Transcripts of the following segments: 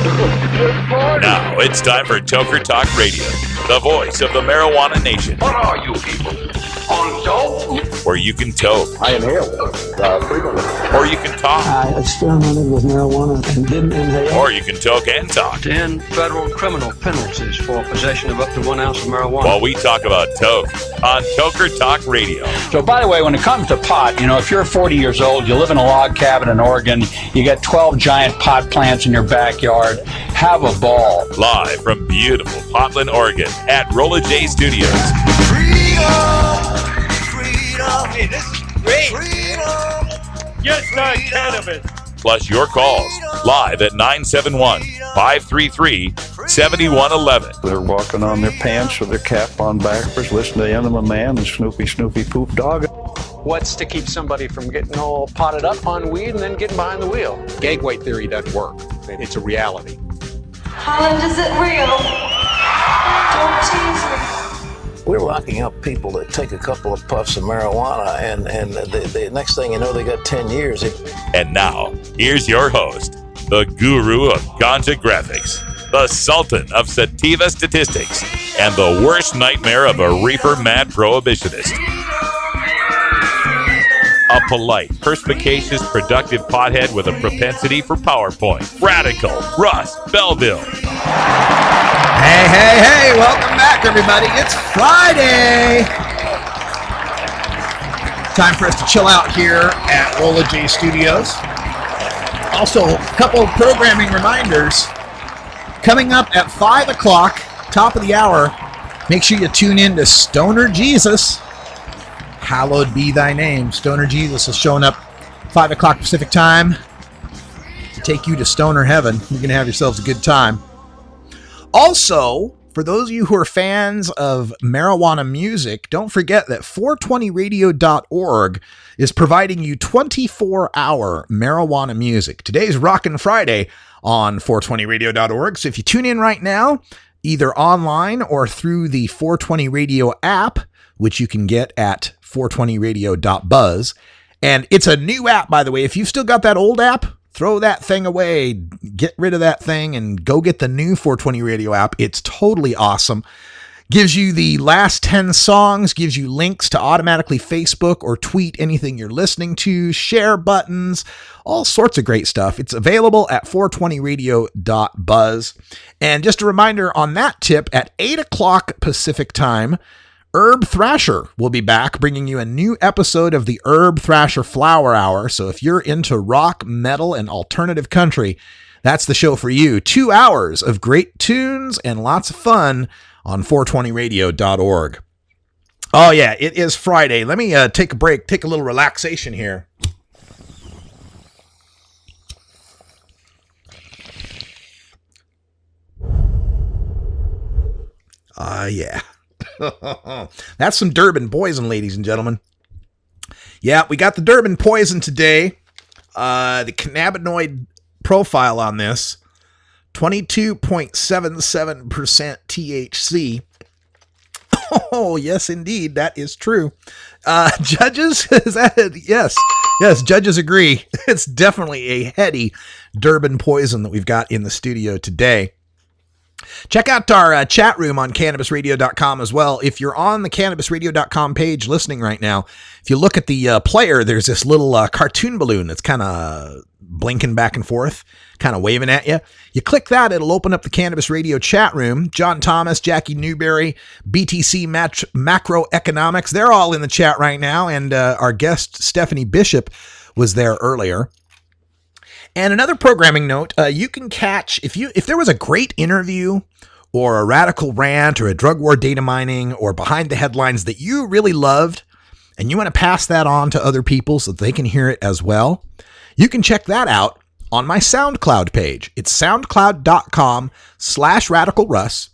Now it's time for Toker Talk Radio, the voice of the marijuana nation. What are you people? On dope? Where you can toke. I inhale frequently. Or you can talk. I experimented with marijuana and didn't inhale. Or you can toke and talk. 10 federal criminal penalties for possession of up to 1 ounce of marijuana. While we talk about toke on Toker Talk Radio. So, by the way, when it comes to pot, if you're 40 years old, you live in a log cabin in Oregon, you got 12 giant pot plants in your backyard, have a ball. Live from beautiful Portland, Oregon at Rolla J Studios. Hey, this is great. Yes, not cannabis. Plus your calls live at 971-533-7111. They're walking on their pants with their cap on backwards, listening to Enema Man and Snoopy Poop Dog. What's to keep somebody from getting all potted up on weed and then getting behind the wheel? Gag weight theory doesn't work. It's a reality. Holland, is it real? Don't tease me. We're locking up people that take a couple of puffs of marijuana, and the next thing you know, they got 10 years. And now, here's your host, the guru of ganja graphics, the sultan of sativa statistics, and the worst nightmare of a reefer mad prohibitionist. A polite, perspicacious, productive pothead with a propensity for PowerPoint. Radical Russ Belville. Hey, welcome back, everybody. It's Friday. Time for us to chill out here at Rolla J Studios. Also, a couple of programming reminders. Coming up at 5 o'clock, top of the hour, make sure you tune in to Stoner Jesus. Hallowed be thy name. Stoner Jesus is showing up 5 o'clock Pacific time to take you to Stoner Heaven. You're going to have yourselves a good time. Also, for those of you who are fans of marijuana music, don't forget that 420radio.org is providing you 24-hour marijuana music. Today's Rockin' Friday on 420radio.org. So if you tune in right now, either online or through the 420 Radio app, which you can get at 420radio.buzz. And it's a new app, by the way. If you've still got that old app, throw that thing away, get rid of that thing, and go get the new 420 Radio app. It's totally awesome. Gives you the last 10 songs, gives you links to automatically Facebook or tweet anything you're listening to, share buttons, all sorts of great stuff. It's available at 420radio.buzz. And just a reminder on that tip, at 8 o'clock Pacific time, Herb Thrasher will be back, bringing you a new episode of the Herb Thrasher Flower Hour. So if you're into rock, metal, and alternative country, that's the show for you. 2 hours of great tunes and lots of fun on 420radio.org. Oh, yeah, it is Friday. Let me take a break, take a little relaxation here. Yeah. That's some Durban poison, ladies and gentlemen. Yeah, we got the Durban poison today. The cannabinoid profile on this, 22.77% THC. Oh, yes, indeed. That is true. Judges, is that it? Yes, judges agree. It's definitely a heady Durban poison that we've got in the studio today. Check out our chat room on CannabisRadio.com as well. If you're on the CannabisRadio.com page listening right now, if you look at the player, there's this little cartoon balloon that's kind of blinking back and forth, kind of waving at you. You click that, it'll open up the Cannabis Radio chat room. John Thomas, Jackie Newberry, BTC Macroeconomics, they're all in the chat right now, and our guest, Stephanie Bishop, was there earlier. And another programming note, you can catch, if there was a great interview or a radical rant or a drug war data mining or behind the headlines that you really loved and you want to pass that on to other people so that they can hear it as well, you can check that out on my SoundCloud page. It's soundcloud.com/radicalruss.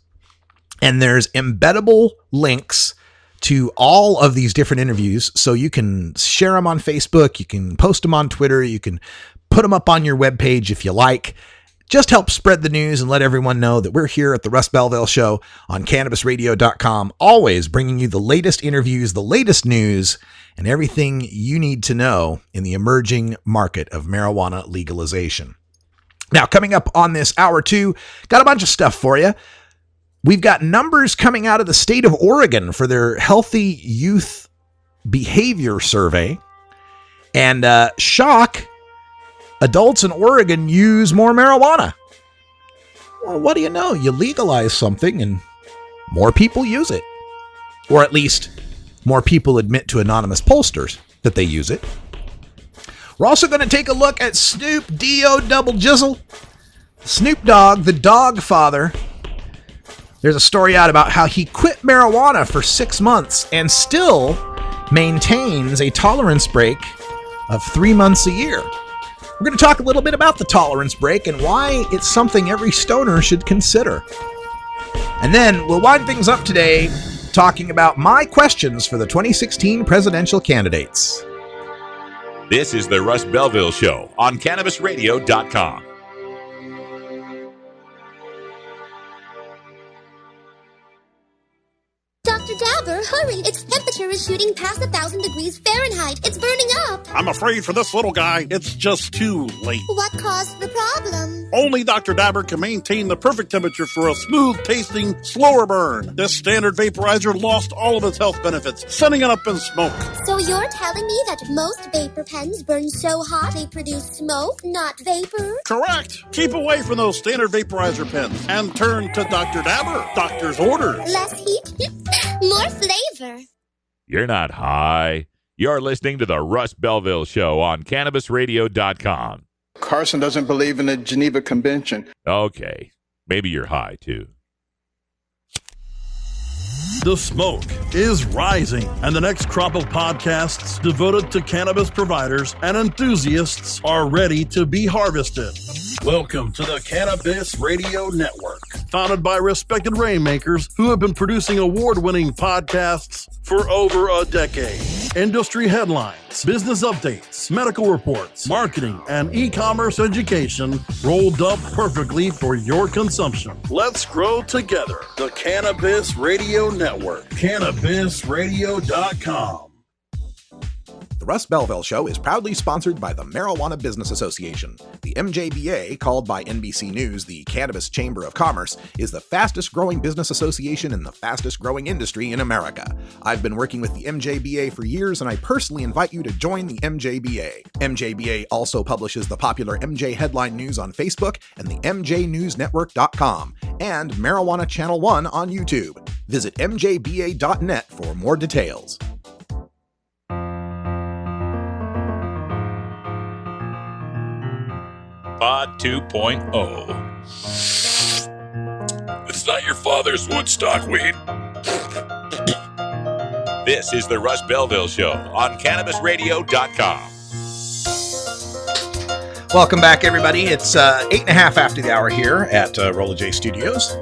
And there's embeddable links to all of these different interviews. So you can share them on Facebook. You can post them on Twitter. You can put them up on your webpage if you like. Just help spread the news and let everyone know that we're here at the Russ Belville Show on CannabisRadio.com, always bringing you the latest interviews, the latest news, and everything you need to know in the emerging market of marijuana legalization. Now, coming up on this hour 2, got a bunch of stuff for you. We've got numbers coming out of the state of Oregon for their Healthy Youth Behavior Survey. And shock, adults in Oregon use more marijuana. Well, what do you know? You legalize something and more people use it. Or at least more people admit to anonymous pollsters that they use it. We're also going to take a look at Snoop D-O Double Jizzle. Snoop Dogg, the dog father. There's a story out about how he quit marijuana for 6 months and still maintains a tolerance break of 3 months a year. We're going to talk a little bit about the tolerance break and why it's something every stoner should consider. And then we'll wind things up today talking about my questions for the 2016 presidential candidates. This is the Russ Belville Show on CannabisRadio.com. Dr. Dabber, hurry! Its temperature is shooting past 1,000 degrees Fahrenheit. It's burning up. I'm afraid for this little guy, it's just too late. What caused the problem? Only Dr. Dabber can maintain the perfect temperature for a smooth-tasting, slower burn. This standard vaporizer lost all of its health benefits, sending it up in smoke. So you're telling me that most vapor pens burn so hot they produce smoke, not vapor? Correct. Keep away from those standard vaporizer pens and turn to Dr. Dabber. Doctor's orders. Less heat, more flavor. You're not high. You're listening to the Russ Belville Show on CannabisRadio.com. Carson doesn't believe in the Geneva Convention. Okay. Maybe you're high, too. The smoke is rising, and the next crop of podcasts devoted to cannabis providers and enthusiasts are ready to be harvested. Welcome to the Cannabis Radio Network, founded by respected rainmakers who have been producing award-winning podcasts for over a decade. Industry headlines, business updates, medical reports, marketing, and e-commerce education rolled up perfectly for your consumption. Let's grow together. The Cannabis Radio Network. CannabisRadio.com. The Russ Belville Show is proudly sponsored by the Marijuana Business Association. The MJBA, called by NBC News the Cannabis Chamber of Commerce, is the fastest growing business association in the fastest growing industry in America. I've been working with the MJBA for years, and I personally invite you to join the MJBA. MJBA also publishes the popular MJ Headline News on Facebook and the MJNewsNetwork.com and Marijuana Channel 1 on YouTube. Visit mjba.net for more details. Pod 2.0. It's not your father's Woodstock weed. This is the Russ Belville Show on CannabisRadio.com. Welcome back, everybody. It's 8:30 after the hour here at Rolla J Studios.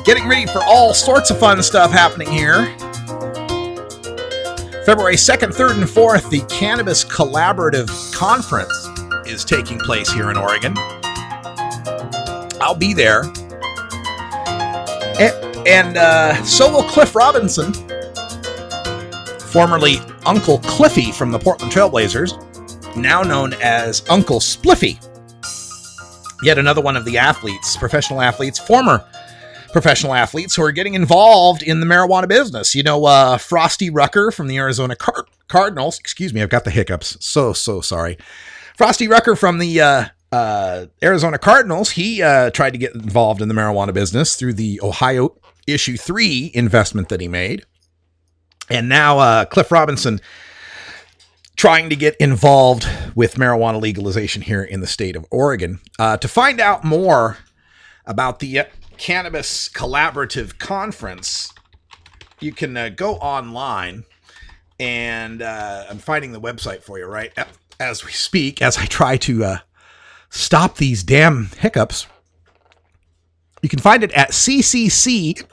Getting ready for all sorts of fun stuff happening here. February 2nd, 3rd, and 4th, the Cannabis Collaborative Conference is taking place here in Oregon. I'll be there. And so will Cliff Robinson, formerly Uncle Cliffy from the Portland Trailblazers, now known as Uncle Spliffy. Yet another one of the athletes, professional athletes, former professional athletes who are getting involved in the marijuana business. You know, Frosty Rucker from the Arizona Cardinals. Excuse me, I've got the hiccups. So sorry. Frosty Rucker from the Arizona Cardinals, he tried to get involved in the marijuana business through the Ohio Issue 3 investment that he made. And now Cliff Robinson trying to get involved with marijuana legalization here in the state of Oregon. To find out more about the Cannabis Collaborative Conference, you can go online, and I'm finding the website for you right as we speak, as I try to stop these damn hiccups. You can find it at ccc-con.com.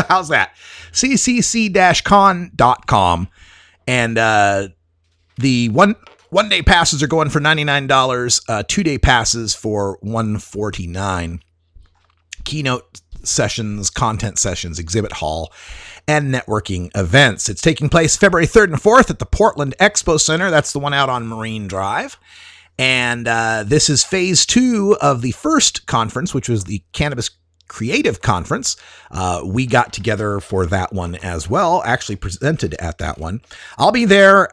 How's that? ccc-con.com. And the one-day passes are going for $99, 2-day passes for $149. keynote sessions, content sessions, exhibit hall, and networking events. It's taking place February 3rd and 4th at the Portland Expo Center. That's the one out on Marine Drive. And this is phase 2 of the first conference, which was the Cannabis Creative Conference. We got together for that one as well, actually presented at that one. I'll be there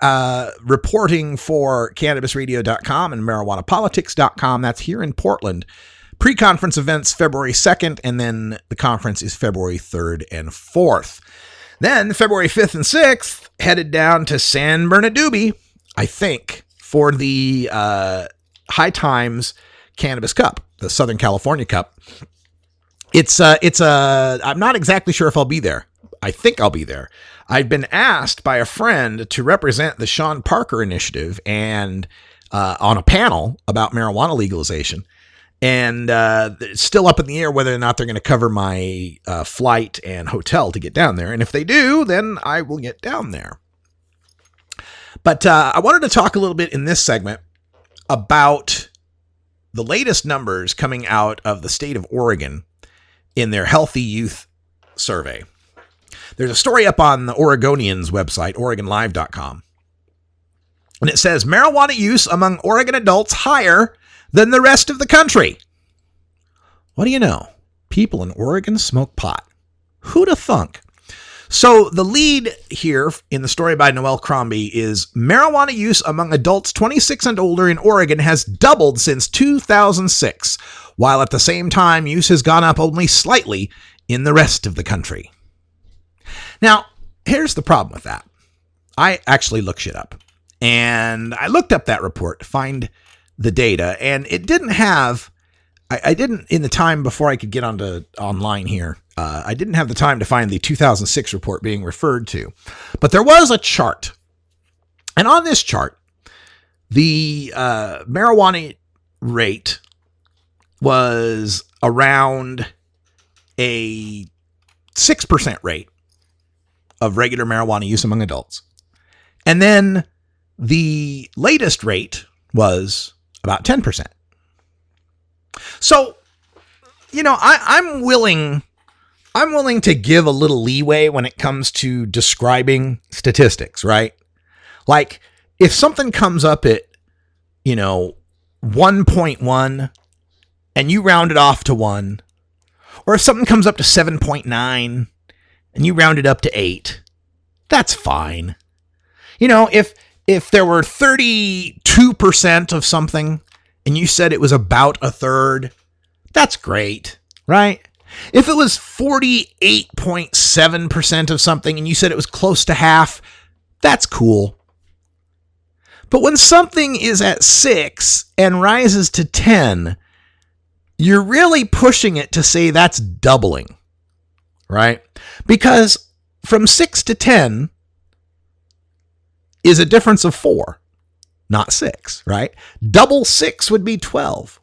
reporting for CannabisRadio.com and MarijuanaPolitics.com. That's here in Portland. Pre-conference events February 2nd, and then the conference is February 3rd and 4th. Then February 5th and 6th, headed down to San Bernardino, I think, for the High Times Cannabis Cup, the Southern California Cup. I'm not exactly sure if I'll be there. I think I'll be there. I've been asked by a friend to represent the Sean Parker Initiative and on a panel about marijuana legalization. And it's still up in the air whether or not they're going to cover my flight and hotel to get down there. And if they do, then I will get down there. But I wanted to talk a little bit in this segment about the latest numbers coming out of the state of Oregon in their Healthy Youth Survey. There's a story up on the Oregonians website, OregonLive.com. And it says, marijuana use among Oregon adults higher than the rest of the country. What do you know? People in Oregon smoke pot. Who'd have thunk? So the lead here in the story by Noel Crombie is marijuana use among adults 26 and older in Oregon has doubled since 2006, while at the same time use has gone up only slightly in the rest of the country. Now, here's the problem with that. I actually looked shit up, and I looked up that report to find the data, and it didn't have, I didn't, in the time before I could get onto online here, I didn't have the time to find the 2006 report being referred to, but there was a chart. And on this chart, the marijuana rate was around a 6% rate of regular marijuana use among adults. And then the latest rate was about 10%. So, you know, I'm willing to give a little leeway when it comes to describing statistics, right? Like if something comes up at, 1.1 and you round it off to 1, or if something comes up to 7.9 and you round it up to 8, that's fine. If there were 32% of something and you said it was about a third, that's great, right? If it was 48.7% of something and you said it was close to half, that's cool. But when something is at 6 and rises to 10, you're really pushing it to say that's doubling, right? Because from 6 to 10 is a difference of 4, not 6, right? Double 6 would be 12.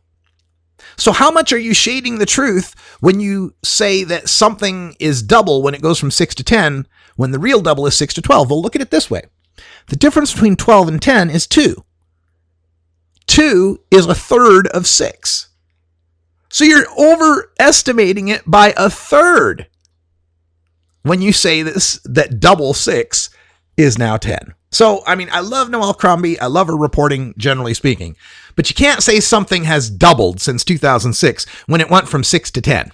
So how much are you shading the truth when you say that something is double when it goes from 6 to 10, when the real double is 6 to 12? Well, look at it this way. The difference between 12 and 10 is 2. 2 is a third of 6. So you're overestimating it by a third when you say that double 6 is now 10. So, I mean, I love Noel Crombie. I love her reporting, generally speaking. But you can't say something has doubled since 2006 when it went from 6 to 10.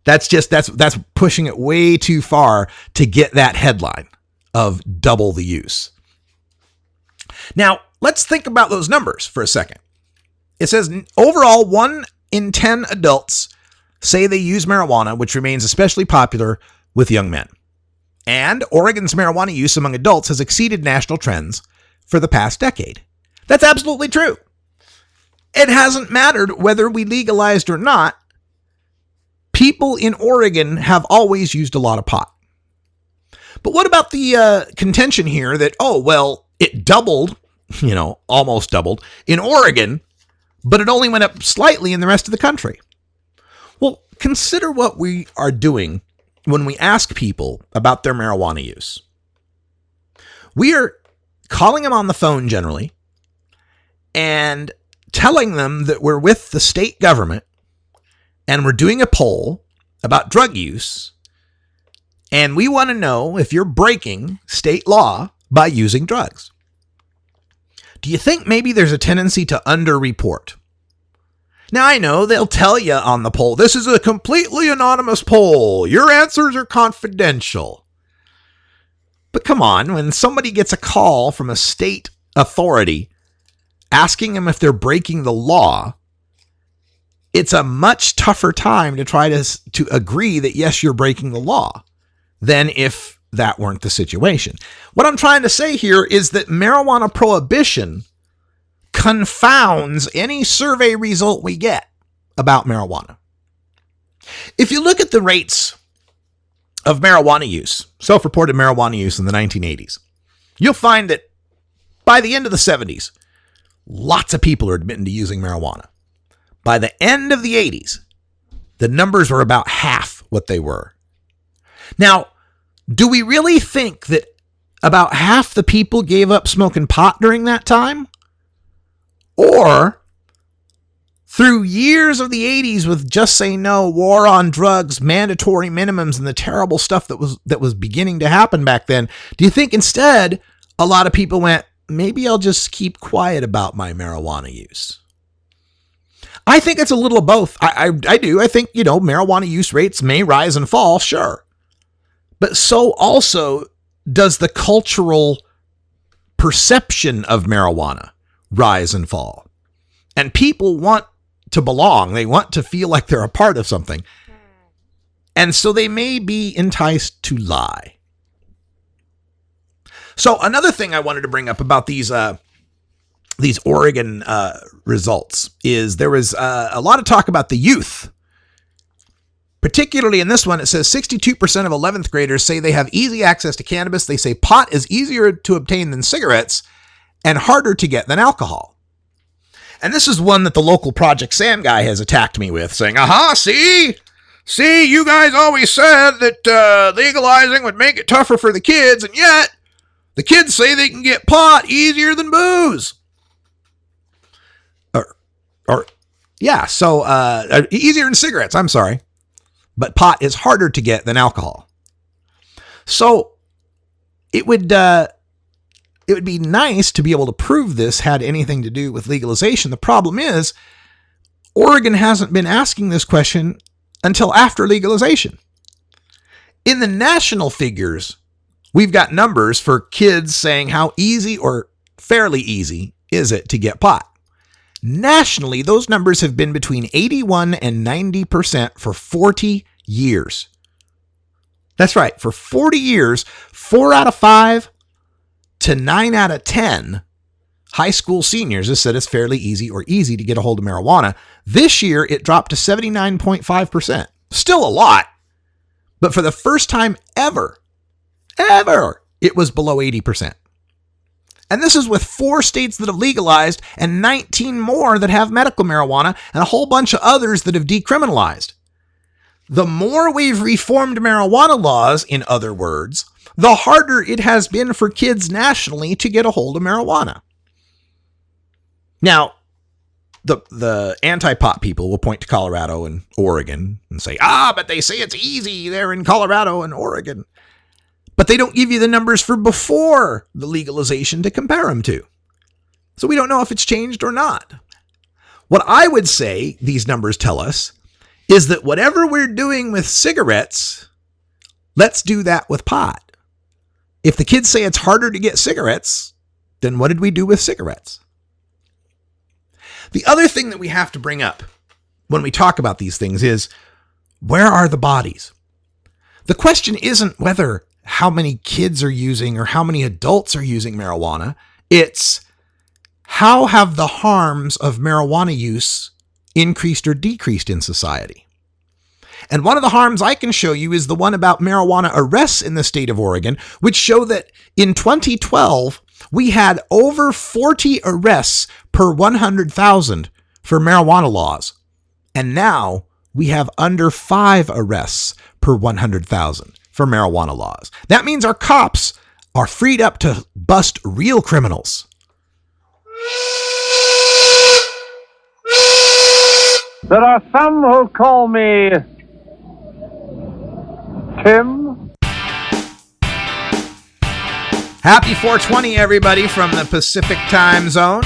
That's pushing it way too far to get that headline of double the use. Now, let's think about those numbers for a second. It says, overall, 1 in 10 adults say they use marijuana, which remains especially popular with young men. And Oregon's marijuana use among adults has exceeded national trends for the past decade. That's absolutely true. It hasn't mattered whether we legalized or not. People in Oregon have always used a lot of pot. But what about the contention here that, it doubled, almost doubled in Oregon, but it only went up slightly in the rest of the country? Well, consider what we are doing when we ask people about their marijuana use. We are calling them on the phone generally and telling them that we're with the state government and we're doing a poll about drug use, and we want to know if you're breaking state law by using drugs. Do you think maybe there's a tendency to underreport? Now, I know they'll tell you on the poll, this is a completely anonymous poll. Your answers are confidential. But come on, when somebody gets a call from a state authority asking them if they're breaking the law, it's a much tougher time to try to agree that, yes, you're breaking the law than if that weren't the situation. What I'm trying to say here is that marijuana prohibition confounds any survey result we get about marijuana. If you look at the rates of marijuana use, self-reported marijuana use in the 1980s, you'll find that by the end of the 70s, lots of people are admitting to using marijuana. By the end of the 80s, the numbers were about half what they were. Now, do we really think that about half the people gave up smoking pot during that time? Or through years of the 80s with Just Say No, war on drugs, mandatory minimums, and the terrible stuff that was beginning to happen back then, do you think instead a lot of people went, maybe I'll just keep quiet about my marijuana use? I think it's a little of both. I do. I think, marijuana use rates may rise and fall, sure. But so also does the cultural perception of marijuana rise and fall. And people want to belong. They want to feel like they're a part of something. And so they may be enticed to lie. So another thing I wanted to bring up about these Oregon results is there was a lot of talk about the youth. Particularly in this one, it says 62% of 11th graders say they have easy access to cannabis. They say pot is easier to obtain than cigarettes and harder to get than alcohol. And this is one that the local Project Sam guy has attacked me with, saying, see, you guys always said that legalizing would make it tougher for the kids, and yet the kids say they can get pot easier than booze. Easier than cigarettes, I'm sorry. But pot is harder to get than alcohol. So it would be nice to be able to prove this had anything to do with legalization. The problem is Oregon hasn't been asking this question until after legalization. In the national figures, we've got numbers for kids saying how easy or fairly easy is it to get pot. Nationally, those numbers have been between 81 and 90% for 40 years. That's right. For 40 years, 4 out of 5 to 9 out of 10 high school seniors have said it's fairly easy or easy to get a hold of marijuana. This year, it dropped to 79.5%. Still a lot, but for the first time ever, it was below 80%. And this is with 4 states that have legalized and 19 more that have medical marijuana and a whole bunch of others that have decriminalized. The more we've reformed marijuana laws, in other words, the harder it has been for kids nationally to get a hold of marijuana. Now, the anti-pot people will point to Colorado and Oregon and say, but they say it's easy there in Colorado and Oregon. But they don't give you the numbers for before the legalization to compare them to. So we don't know if it's changed or not. What I would say these numbers tell us is that whatever we're doing with cigarettes, let's do that with pot. If the kids say it's harder to get cigarettes, then what did we do with cigarettes? The other thing that we have to bring up when we talk about these things is, where are the bodies? The question isn't whether how many kids are using or how many adults are using marijuana. It's how have the harms of marijuana use increased or decreased in society? And one of the harms I can show you is the one about marijuana arrests in the state of Oregon, which show that in 2012, we had over 40 arrests per 100,000 for marijuana laws. And now we have under 5 arrests per 100,000 for marijuana laws. That means our cops are freed up to bust real criminals. There are some who call me Tim. Happy 420, everybody, from the Pacific time zone.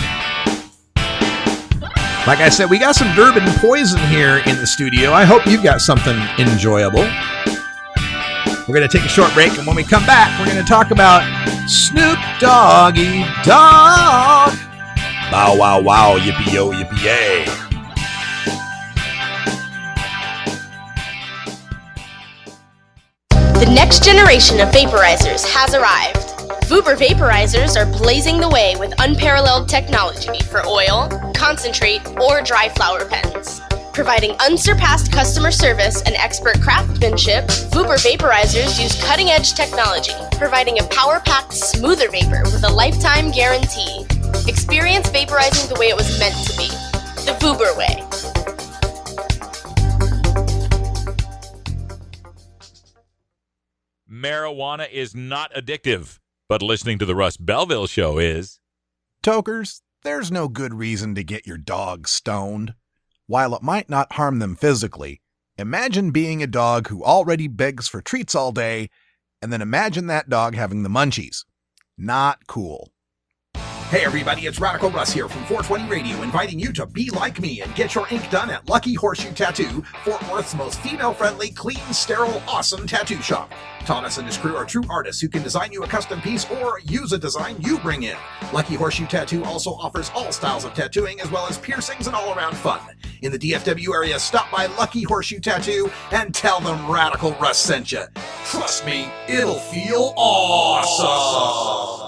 Like I said, we got some Durban poison here in the studio. I hope you've got something enjoyable. We're going to take a short break, and when we come back, we're going to talk about Snoop Doggy Dogg. Bow, wow, wow, yippee-yo, yippee-yay. The next generation of vaporizers has arrived. Vuber vaporizers are blazing the way with unparalleled technology for oil, concentrate, or dry flower pens. Providing unsurpassed customer service and expert craftsmanship, Vuber vaporizers use cutting-edge technology, providing a power-packed, smoother vapor with a lifetime guarantee. Experience vaporizing the way it was meant to be. The Vuber way. Marijuana is not addictive, but listening to the Russ Belville Show is. Tokers, there's no good reason to get your dog stoned. While it might not harm them physically, imagine being a dog who already begs for treats all day, and then imagine that dog having the munchies. Not cool. Hey everybody, it's Radical Russ here from 420 Radio, inviting you to be like me and get your ink done at Lucky Horseshoe Tattoo, Fort Worth's most female-friendly, clean, sterile, awesome tattoo shop. Thomas and his crew are true artists who can design you a custom piece or use a design you bring in. Lucky Horseshoe Tattoo also offers all styles of tattooing as well as piercings and all-around fun. In the DFW area, stop by Lucky Horseshoe Tattoo and tell them Radical Russ sent you. Trust me, it'll feel awesome.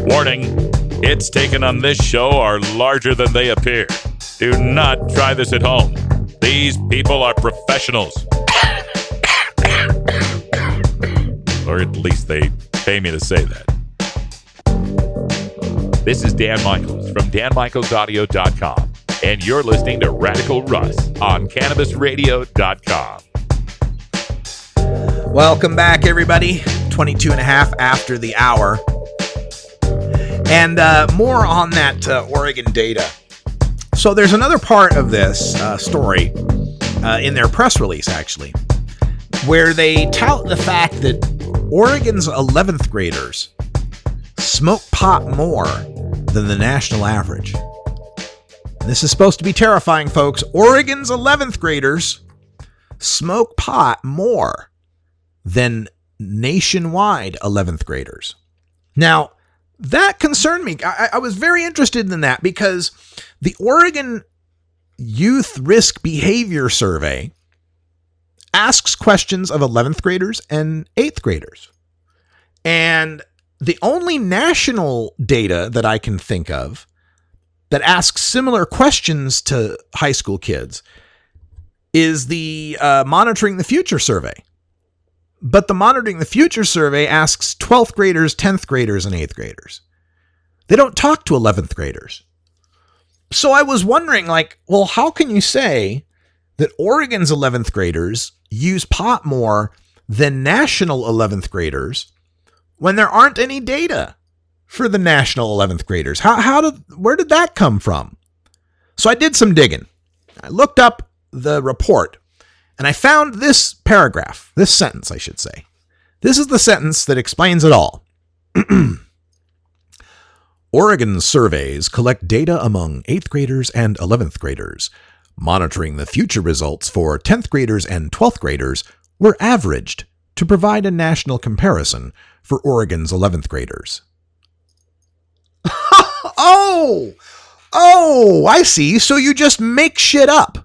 Warning, hits taken on this show are larger than they appear. Do not try this at home. These people are professionals. Or at least they pay me to say that. This is Dan Michaels from danmichaelsaudio.com, and you're listening to Radical Russ on CannabisRadio.com. Welcome back, everybody. 22 and a half after the hour. And more on that Oregon data. So there's another part of this story in their press release, actually, where they tout the fact that Oregon's 11th graders smoke pot more than the national average. This is supposed to be terrifying, folks. Oregon's 11th graders smoke pot more than nationwide 11th graders. Now, that concerned me. I was very interested in that because the Oregon Youth Risk Behavior Survey asks questions of 11th graders and 8th graders. And the only national data that I can think of that asks similar questions to high school kids is the Monitoring the Future survey. But the Monitoring the Future survey asks 12th graders, 10th graders, and 8th graders. They don't talk to 11th graders. So I was wondering, well, how can you say that Oregon's 11th graders use pot more than national 11th graders when there aren't any data for the national 11th graders? Where did that come from? So I did some digging. I looked up the report. And I found this paragraph, this sentence, I should say. This is the sentence that explains it all. Oregon surveys collect data among 8th graders and 11th graders. Monitoring the Future results for 10th graders and 12th graders were averaged to provide a national comparison for Oregon's 11th graders. Oh, I see. So you just make shit up.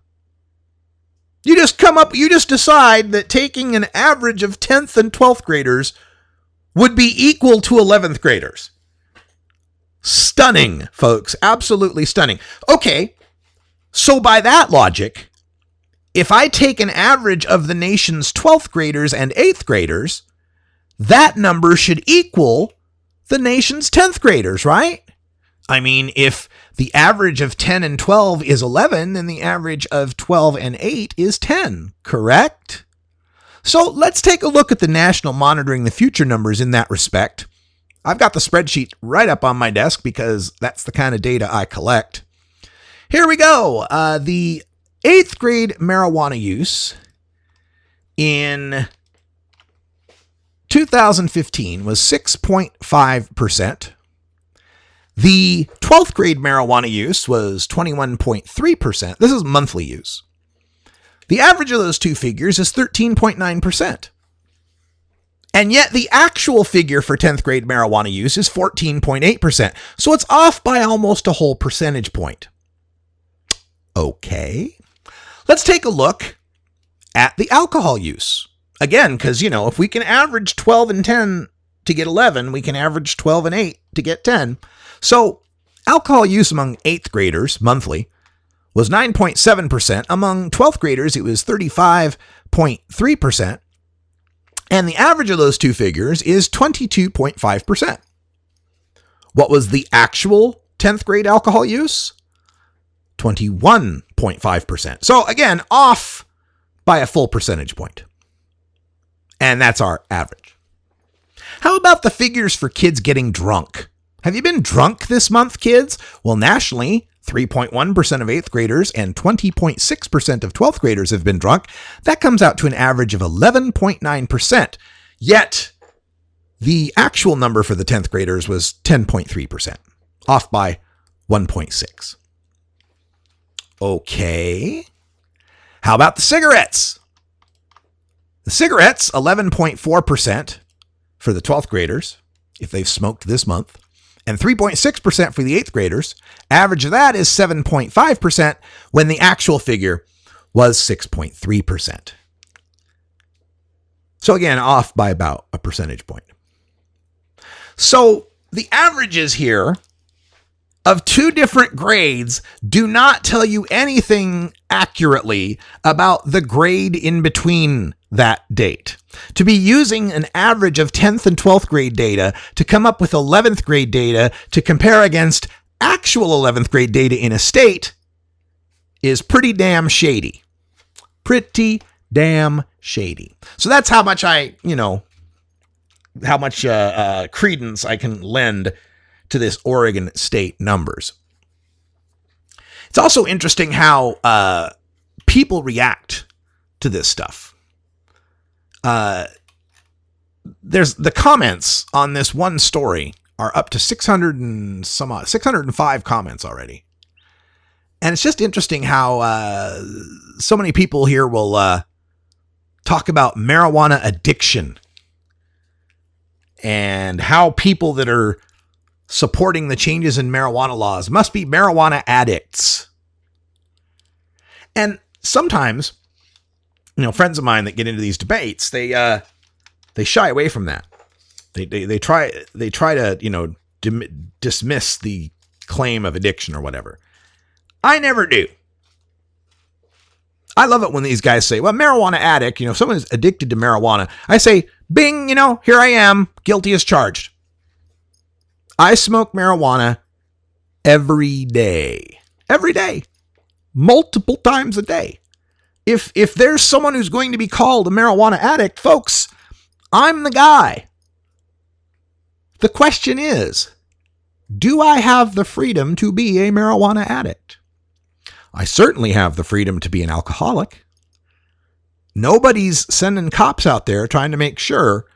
You just decide that taking an average of 10th and 12th graders would be equal to 11th graders. Stunning, folks. Absolutely stunning. Okay, so by that logic, if I take an average of the nation's 12th graders and 8th graders, that number should equal the nation's 10th graders, right? I mean, if the average of 10 and 12 is 11, then the average of 12 and 8 is 10, correct? So let's take a look at the National Monitoring the Future numbers in that respect. I've got the spreadsheet right up on my desk because that's the kind of data I collect. Here we go. The 8th grade marijuana use in 2015 was 6.5%. The 12th grade marijuana use was 21.3%. This is monthly use. The average of those two figures is 13.9%. And yet the actual figure for 10th grade marijuana use is 14.8%. So it's off by almost a whole percentage point. Okay. Let's take a look at the alcohol use. Again, because, if we can average 12 and 10 to get 11, we can average 12 and 8 to get 10. So alcohol use among 8th graders monthly was 9.7%. Among 12th graders, it was 35.3%. And the average of those two figures is 22.5%. What was the actual 10th grade alcohol use? 21.5%. So again, off by a full percentage point. And that's our average. How about the figures for kids getting drunk? Have you been drunk this month, kids? Well, nationally, 3.1% of 8th graders and 20.6% of 12th graders have been drunk. That comes out to an average of 11.9%. Yet, the actual number for the 10th graders was 10.3%, off by 1.6. Okay. How about the cigarettes? The cigarettes, 11.4% for the 12th graders, if they've smoked this month, and 3.6% for the 8th graders. Average of that is 7.5% when the actual figure was 6.3%. So again, off by about a percentage point. So the averages here of two different grades do not tell you anything accurately about the grade in between that date. To be using an average of 10th and 12th grade data to come up with 11th grade data to compare against actual 11th grade data in a state is pretty damn shady. Pretty damn shady. So that's how much credence I can lend to this Oregon state numbers. It's also interesting how people react to this stuff. There's the comments on this one story are up to 605 comments already. And it's just interesting how so many people here will talk about marijuana addiction and how people that are supporting the changes in marijuana laws must be marijuana addicts. And sometimes, friends of mine that get into these debates, they shy away from that. They try to dismiss the claim of addiction or whatever. I never do. I love it when these guys say, well, marijuana addict, if someone is addicted to marijuana, I say, bing, here I am, guilty as charged. I smoke marijuana every day, multiple times a day. If there's someone who's going to be called a marijuana addict, folks, I'm the guy. The question is, do I have the freedom to be a marijuana addict? I certainly have the freedom to be an alcoholic. Nobody's sending cops out there trying to make sure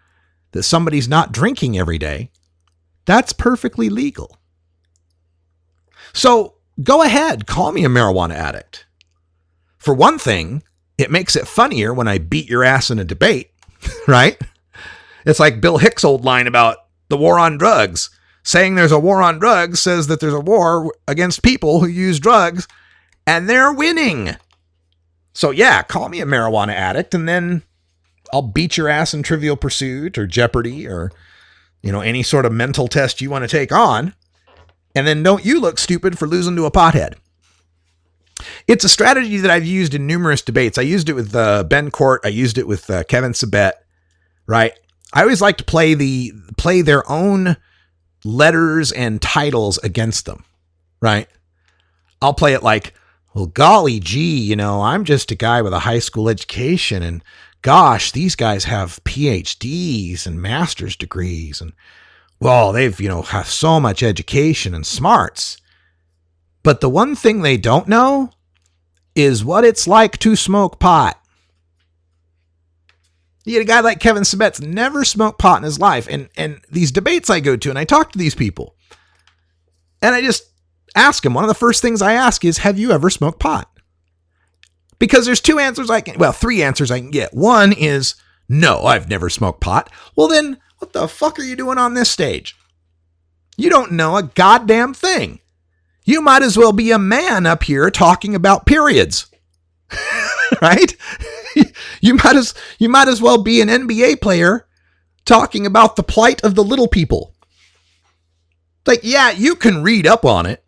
that somebody's not drinking every day. That's perfectly legal. So go ahead, call me a marijuana addict. For one thing, it makes it funnier when I beat your ass in a debate, right? It's like Bill Hicks' old line about the war on drugs. Saying there's a war on drugs says that there's a war against people who use drugs, and they're winning. So yeah, call me a marijuana addict, and then I'll beat your ass in Trivial Pursuit or Jeopardy or, any sort of mental test you want to take on. And then don't you look stupid for losing to a pothead. It's a strategy that I've used in numerous debates. I used it with Ben Court. I used it with Kevin Sabet, right? I always like to play their own letters and titles against them, right? I'll play it like, well, golly gee, I'm just a guy with a high school education, and gosh, these guys have PhDs and master's degrees, and well, they've, have so much education and smarts. But the one thing they don't know is what it's like to smoke pot. You get a guy like Kevin Sabet's never smoked pot in his life. And these debates I go to, and I talk to these people, and I just ask him, one of the first things I ask is, have you ever smoked pot? Because there's three answers I can get. One is, no, I've never smoked pot. Well, then what the fuck are you doing on this stage? You don't know a goddamn thing. You might as well be a man up here talking about periods, right? You might as well be an NBA player talking about the plight of the little people. Like, yeah, you can read up on it.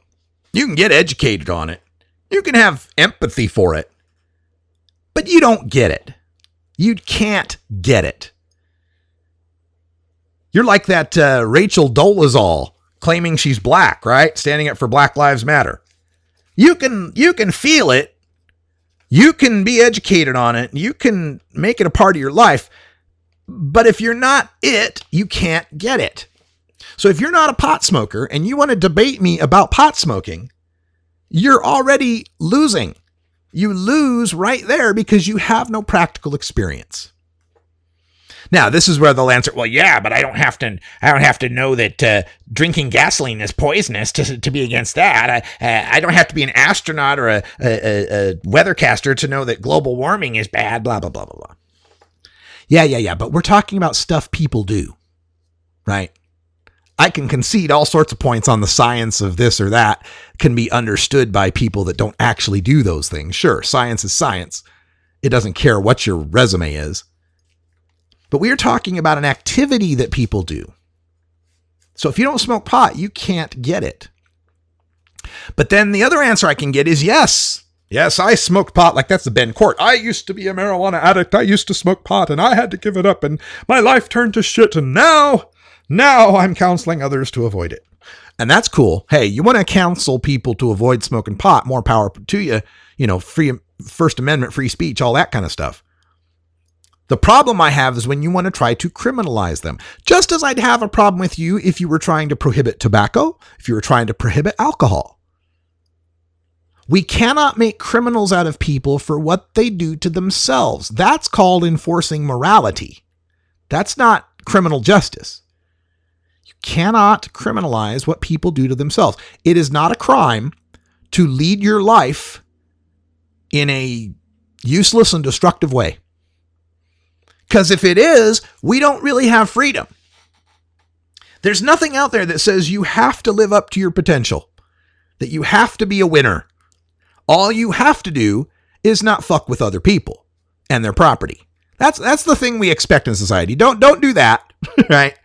You can get educated on it. You can have empathy for it. But you don't get it. You can't get it. You're like that Rachel Dolezal claiming she's black, right? Standing up for Black Lives Matter. You can feel it. You can be educated on it. You can make it a part of your life. But if you're not it, you can't get it. So if you're not a pot smoker and you want to debate me about pot smoking, you're already losing. You lose right there because you have no practical experience. Now, this is where they'll answer, well, yeah, but I don't have to know that drinking gasoline is poisonous to be against that. I don't have to be an astronaut or a weathercaster to know that global warming is bad, blah, blah, blah, blah, blah. Yeah. But we're talking about stuff people do, right? I can concede all sorts of points on the science of this or that can be understood by people that don't actually do those things. Sure, science is science. It doesn't care what your resume is. But we are talking about an activity that people do. So if you don't smoke pot, you can't get it. But then the other answer I can get is yes. Yes, I smoked pot. Like, that's the Ben Court. I used to be a marijuana addict. I used to smoke pot and I had to give it up and my life turned to shit. And now I'm counseling others to avoid it. And that's cool. Hey, you want to counsel people to avoid smoking pot, more power to you. Free First Amendment, free speech, all that kind of stuff. The problem I have is when you want to try to criminalize them. Just as I'd have a problem with you if you were trying to prohibit tobacco, if you were trying to prohibit alcohol. We cannot make criminals out of people for what they do to themselves. That's called enforcing morality. That's not criminal justice. You cannot criminalize what people do to themselves. It is not a crime to lead your life in a useless and destructive way. Because if it is, we don't really have freedom. There's nothing out there that says you have to live up to your potential, that you have to be a winner. All you have to do is not fuck with other people and their property. That's the thing we expect in society. Don't do that, right?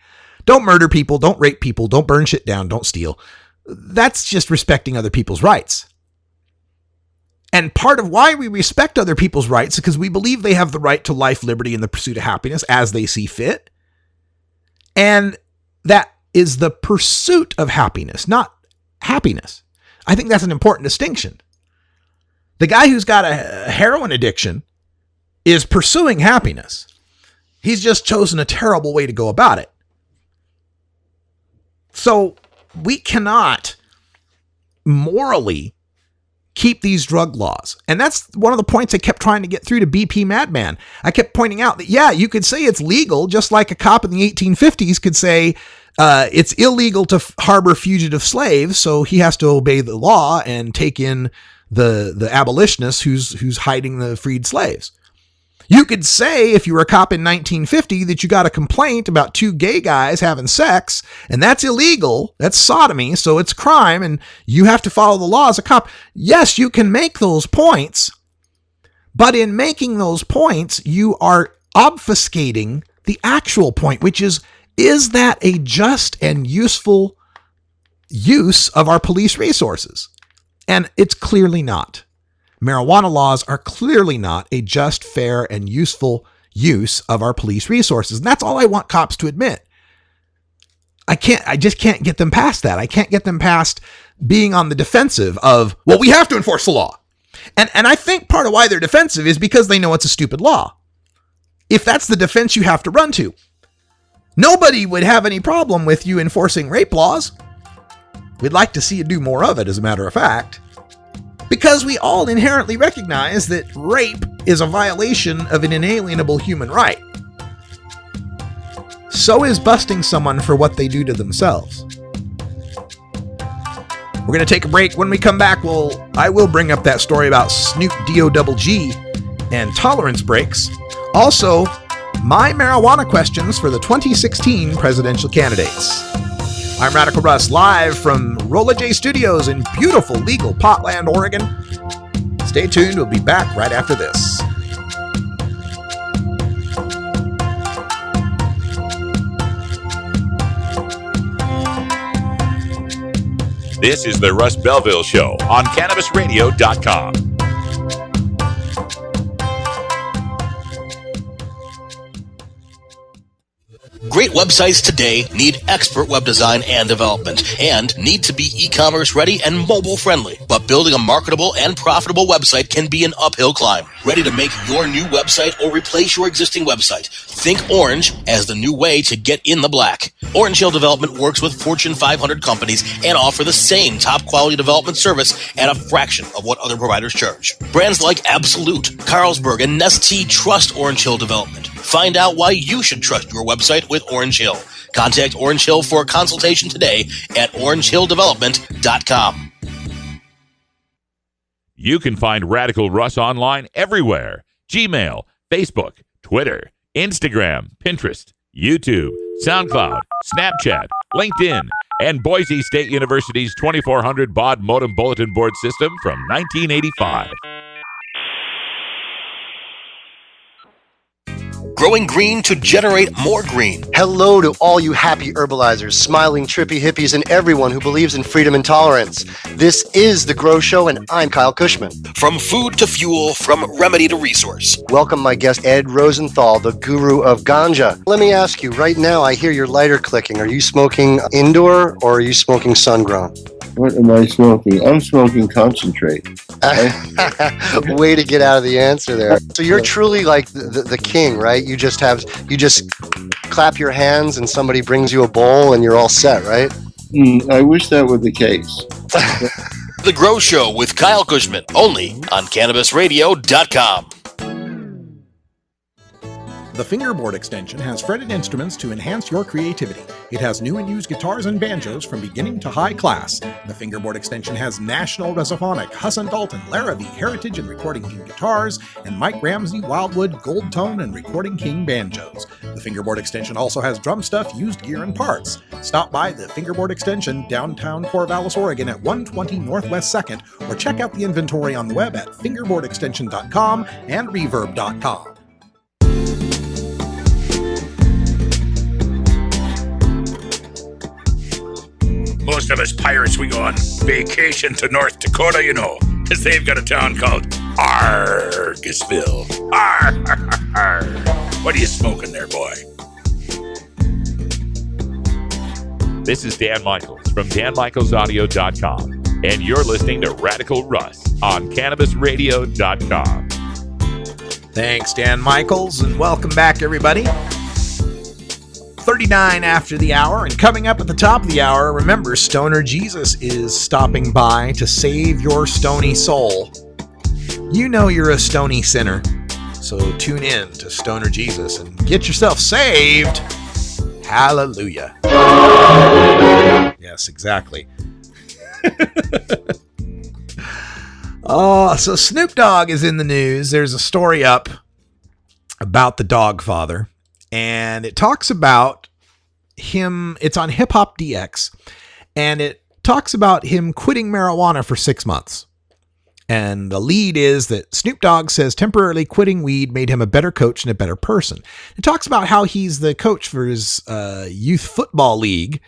Don't murder people, don't rape people, don't burn shit down, don't steal. That's just respecting other people's rights. And part of why we respect other people's rights is because we believe they have the right to life, liberty, and the pursuit of happiness as they see fit. And that is the pursuit of happiness, not happiness. I think that's an important distinction. The guy who's got a heroin addiction is pursuing happiness. He's just chosen a terrible way to go about it. So we cannot morally keep these drug laws. And that's one of the points I kept trying to get through to BP Madman. I kept pointing out that, yeah, you could say it's legal, just like a cop in the 1850s could say it's illegal to harbor fugitive slaves, so he has to obey the law and take in the abolitionist who's hiding the freed slaves. You could say, if you were a cop in 1950, that you got a complaint about two gay guys having sex, and that's illegal. That's sodomy, so it's a crime, and you have to follow the law as a cop. Yes, you can make those points, but in making those points, you are obfuscating the actual point, which is that a just and useful use of our police resources? And it's clearly not. Marijuana laws are clearly not a just, fair, and useful use of our police resources. And that's all I want cops to admit. I just can't get them past that. I can't get them past being on the defensive of, well, we have to enforce the law. And I think part of why they're defensive is because they know it's a stupid law. If that's the defense you have to run to. Nobody would have any problem with you enforcing rape laws. We'd like to see you do more of it, as a matter of fact, because we all inherently recognize that rape is a violation of an inalienable human right. So is busting someone for what they do to themselves. We're going to take a break. When we come back, I will bring up that story about Snoop D-O-double-G and tolerance breaks. Also, my marijuana questions for the 2016 presidential candidates. I'm Radical Russ, live from Rolla J Studios in beautiful legal Potland, Oregon. Stay tuned. We'll be back right after this. This is the Russ Belville Show on CannabisRadio.com. Great websites today need expert web design and development and need to be e-commerce ready and mobile friendly. But building a marketable and profitable website can be an uphill climb. Ready to make your new website or replace your existing website? Think Orange as the new way to get in the black. Orange Hill Development works with Fortune 500 companies and offer the same top quality development service at a fraction of what other providers charge. Brands like Absolute, Carlsberg, and Nestea trust Orange Hill Development. Find out why you should trust your website with Orange Hill. Contact Orange Hill for a consultation today at orangehilldevelopment.com. You can find Radical Russ online everywhere. Gmail, Facebook, Twitter, Instagram, Pinterest, YouTube, SoundCloud, Snapchat, LinkedIn, and Boise State University's 2400 baud modem bulletin board system from 1985. Growing green to generate more green. Hello to all you happy herbalizers, smiling trippy hippies, and everyone who believes in freedom and tolerance. This is The Grow Show, and I'm Kyle Cushman. From food to fuel, from remedy to resource. Welcome my guest, Ed Rosenthal, the guru of ganja. Let me ask you, right now I hear your lighter clicking. Are you smoking indoor or are you smoking sun-grown? What am I smoking? I'm smoking concentrate. Way to get out of the answer there. So you're truly like the king, right? You just clap your hands and somebody brings you a bowl and you're all set, right? I wish that were the case. The Grow Show with Kyle Cushman, only on CannabisRadio.com. The Fingerboard extension has fretted instruments to enhance your creativity. It has new and used guitars and banjos from beginning to high class. The Fingerboard extension has National Resophonic, Husson Dalton, Larrabee, Heritage and Recording King guitars, and Mike Ramsey, Wildwood, Gold Tone, and Recording King banjos. The Fingerboard extension also has drum stuff, used gear, and parts. Stop by the Fingerboard extension, downtown Corvallis, Oregon at 120 Northwest 2nd, or check out the inventory on the web at fingerboardextension.com and reverb.com. Most of us pirates, we go on vacation to North Dakota, you know, because they've got a town called Argosville. What are you smoking there, boy? This is Dan Michaels from danmichaelsaudio.com, and you're listening to Radical Russ on CannabisRadio.com. Thanks, Dan Michaels, and welcome back, everybody. 39 after the hour, and coming up at the top of the hour, remember, Stoner Jesus is stopping by to save your stony soul. You know you're a stony sinner, so tune in to Stoner Jesus and get yourself saved. Hallelujah. Yes, exactly. So Snoop Dogg is in the news. There's a story up about the Dog Father. And it talks about him, it's on Hip Hop DX, and it talks about him quitting marijuana for 6 months. And the lead is that Snoop Dogg says temporarily quitting weed made him a better coach and a better person. It talks about how he's the coach for his youth football league.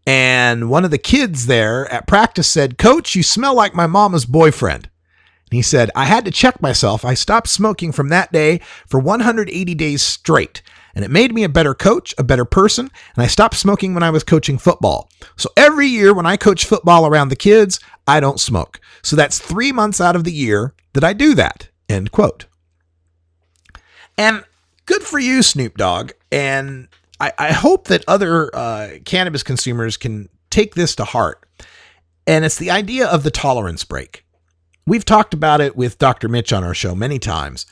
And one of the kids there at practice said, "Coach, you smell like my mama's boyfriend." And he said, "I had to check myself. I stopped smoking from that day for 180 days straight. And it made me a better coach, a better person, and I stopped smoking when I was coaching football. So every year when I coach football around the kids, I don't smoke. So that's 3 months out of the year that I do that." End quote. And good for you, Snoop Dogg. And I hope that other cannabis consumers can take this to heart. And it's the idea of the tolerance break. We've talked about it with Dr. Mitch on our show many times.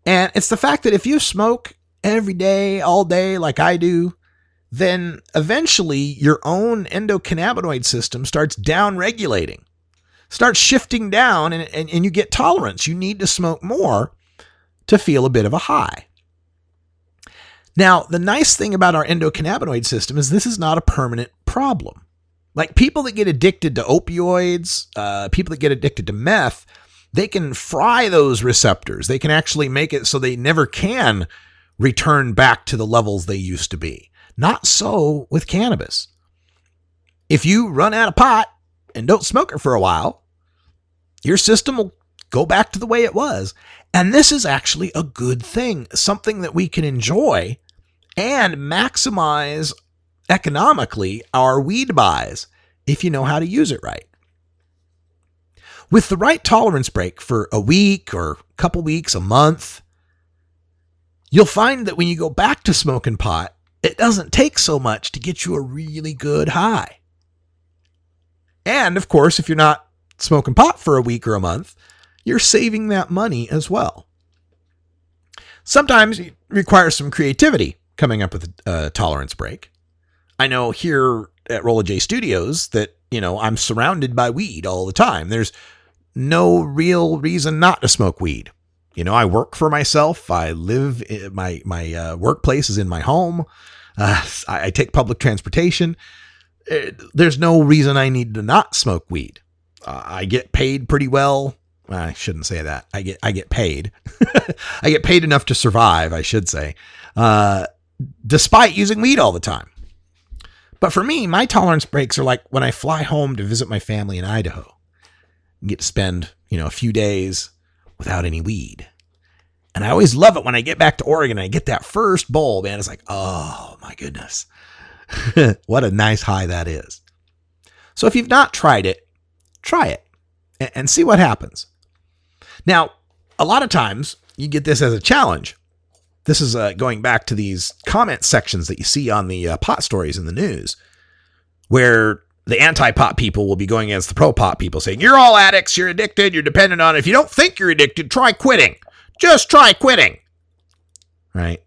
And it's the fact that if you smoke every day, all day, like I do, then eventually your own endocannabinoid system starts down-regulating, starts shifting down, and you get tolerance. You need to smoke more to feel a bit of a high. Now, the nice thing about our endocannabinoid system is this is not a permanent problem. Like people that get addicted to opioids, people that get addicted to meth, they can fry those receptors. They can actually make it so they never can return back to the levels they used to be. Not so with cannabis. If you run out of pot and don't smoke it for a while, your system will go back to the way it was. And this is actually a good thing, something that we can enjoy and maximize economically our weed buys if you know how to use it right. With the right tolerance break for a week or a couple weeks, a month, you'll find that when you go back to smoking pot, it doesn't take so much to get you a really good high. And of course, if you're not smoking pot for a week or a month, you're saving that money as well. Sometimes it requires some creativity coming up with a tolerance break. I know here at Rolla J Studios that, I'm surrounded by weed all the time. There's no real reason not to smoke weed. I work for myself. I live, my workplace is in my home. I take public transportation. There's no reason I need to not smoke weed. I get paid pretty well. I shouldn't say that. I get paid. I get paid enough to survive, I should say, despite using weed all the time. But for me, my tolerance breaks are like when I fly home to visit my family in Idaho and get to spend, a few days without any weed. And I always love it when I get back to Oregon and I get that first bowl, man. It's like, oh my goodness. What a nice high that is. So if you've not tried it, try it and see what happens. Now, a lot of times you get this as a challenge. This is going back to these comment sections that you see on the pot stories in the news, where the anti-pot people will be going against the pro-pot people saying, you're all addicts, you're addicted, you're dependent on it. If you don't think you're addicted, try quitting. Just try quitting. Right?